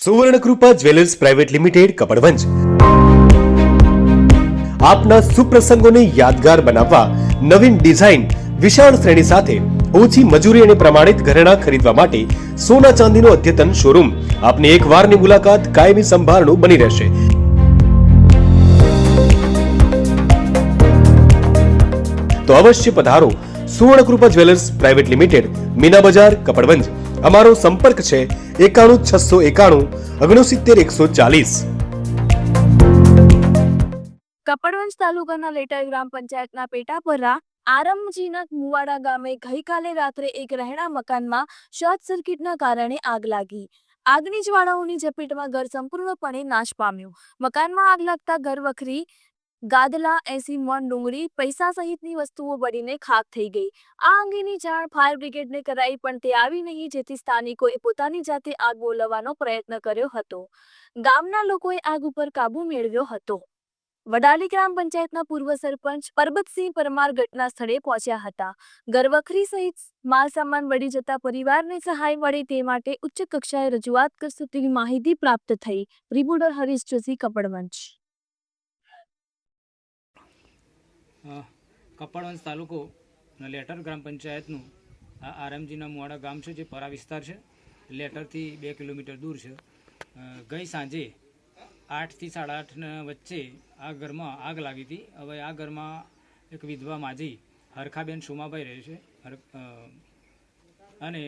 Suvarnakrupa jewellers private limited Kapadvanj આપના સુપ્રસંગોને યાદગાર બનાવવા નવીન ડિઝાઇન વિશાળ શ્રેણી સાથે ઓછી મજૂરી અને પ્રમાણિત ઘરેણાં ખરીદવા માટે સોના ચાંદીનો અદ્યતન શોરૂમ આપની એક વારની મુલાકાત કાયમી સંભાળનું બની રહેશે। તો અવશ્ય પધારો Suvarnakrupa jewellers private limited, Meena બજાર, કપડવંજ। અમારો સંપર્ક છે 91 691 6940। કપડવંજ તાલુકાના લેટાઈ ગ્રામ પંચાયતના પેટાપરા આરમજીના મુવાડા ગામે ગઈકાલે રાત્રે એક રહેણા મકાનમાં શોર્ટ સર્કિટના કારણે આગ લાગી। આગની જ્વાળાઓની ઝપેટમાં ઘર સંપૂર્ણપણે નાશ પામ્યું। મકાનમાં આગ લાગતા ઘર વખરી, ગાદલા, 80 મણ ડુંગળી, પૈસા સહિતની વસ્તુઓ બળીને ખાખ થઈ ગઈ। આ અંગેની જાણ ફાયર બ્રિગેડને કરાઈ પણ તે આવી નહીં, જેથી સ્થાનિકોએ પોતાની જાતે આગ બોલાવવાનો પ્રયત્ન કર્યો હતો। ગામના લોકોએ આગ ઉપર કાબુ મેળવ્યો હતો। વડાલી ગ્રામ પંચાયતના પૂર્વ સરપંચ પરબતસિંહ પરમાર ઘટના સ્થળે પહોંચ્યા હતા। ઘરવખરી સહિત માલસામાન બળી જતા પરિવારને સહાય મળે તે માટે ઉચ્ચ કક્ષાએ રજૂઆત કરશું તેવી માહિતી પ્રાપ્ત થઈ। રિપોર્ટર હરીશ જોશી, કપડવંજ। કપડવંજ તાલુકો લેટર ગ્રામ પંચાયતનું આ આરમજીના મુવાડા ગામ છે, જે પરા વિસ્તાર છે। લેટરથી 2 કિલોમીટર દૂર છે। ગઈ સાંજે 8 થી 8:30 વચ્ચે આ ઘરમાં આગ લાગી હતી। હવે આ ઘરમાં એક વિધવા માજી હરખાબેન સોમાભાઈ રહે છે, અને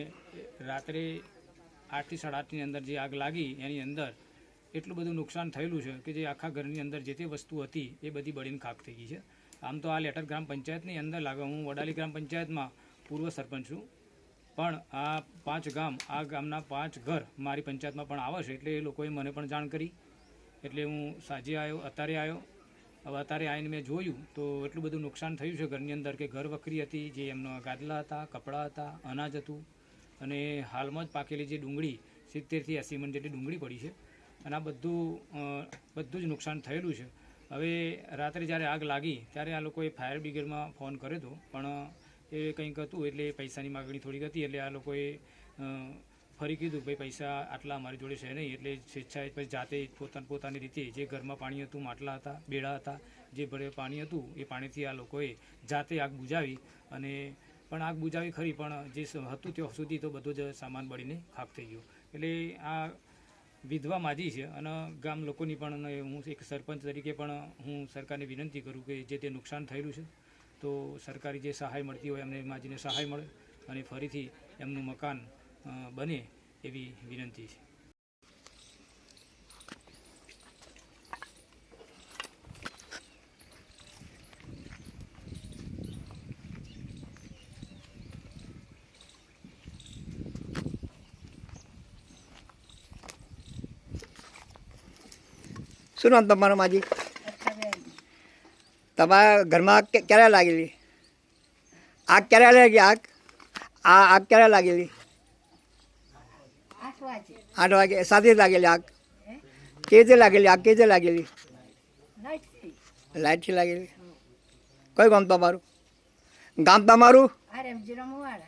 રાત્રે 8 થી 8:30ની અંદર જે આગ લાગી એની અંદર એટલું બધું નુકસાન થયેલું છે કે જે આખા ઘરની અંદર જે તે વસ્તુ હતી એ બધી બળીને ખાખ થઈ ગઈ છે। આમ તો આ લેટર ગ્રામ પંચાયતની અંદર લાગે, હું વડાલી ગ્રામ પંચાયતમાં પૂર્વ સરપંચ છું, પણ આ 5 ગામ, આ ગામના 5 ઘર મારી પંચાયતમાં પણ આવે છે, એટલે એ લોકોએ મને પણ જાણ કરી, એટલે હું સાંજે આવ્યો, અત્યારે આવ્યો। હવે અત્યારે આવીને મેં જોયું તો એટલું બધું નુકસાન થયું છે ઘરની અંદર કે ઘર વખરી હતી, જે એમના ગાદલા હતા, કપડાં હતા, અનાજ હતું, અને હાલમાં જ પાકેલી જે ડુંગળી 70 થી 80 મણ જેટલી ડુંગળી પડી છે, અને આ બધું જ નુકસાન થયેલું છે। હવે રાત્રે જ્યારે આગ લાગી ત્યારે આ લોકોએ ફાયર બ્રિગેડમાં ફોન કર્યો હતો, પણ એ કંઈક હતું એટલે પૈસાની માગણી થોડીક હતી, એટલે આ લોકોએ ફરી કીધું ભાઈ પૈસા આટલા અમારી જોડે છે નહીં, એટલે સ્વેચ્છાએ પછી જાતે પોતાની રીતે જે ઘરમાં પાણી હતું, માટલા હતા, બેડા હતા, જે ભરે પાણી હતું એ પાણીથી આ લોકોએ જાતે આગ બુઝાવી, અને પણ આગ બુઝાવી ખરી, પણ જે હતું ત્યાં સુધી તો બધો જ સામાન બળીને ખાખ થઈ ગયો। એટલે આ વિધવા માજી છે, અને ગામ લોકોની પણ હું એક સરપંચ તરીકે પણ હું સરકારને વિનંતી કરું કે જે તે નુકસાન થયેલું છે તો સરકારી જે સહાય મળતી હોય એમને માજીને સહાય મળે અને ફરીથી એમનું મકાન બને એવી વિનંતી છે। શું નામ તમારું માજી? તમારા ઘરમાં આગ ક્યારે લાગેલી? આગ ક્યારે લાગી? આગ ક્યારે લાગેલી? 8 વાગે સાથે લાગેલી આગ? કેવી રીતે લાગેલી આગ? કેવી રીતે લાગેલી? લાઇટથી લાગેલી? કયું ગામ તમારું? ગામ તમારું?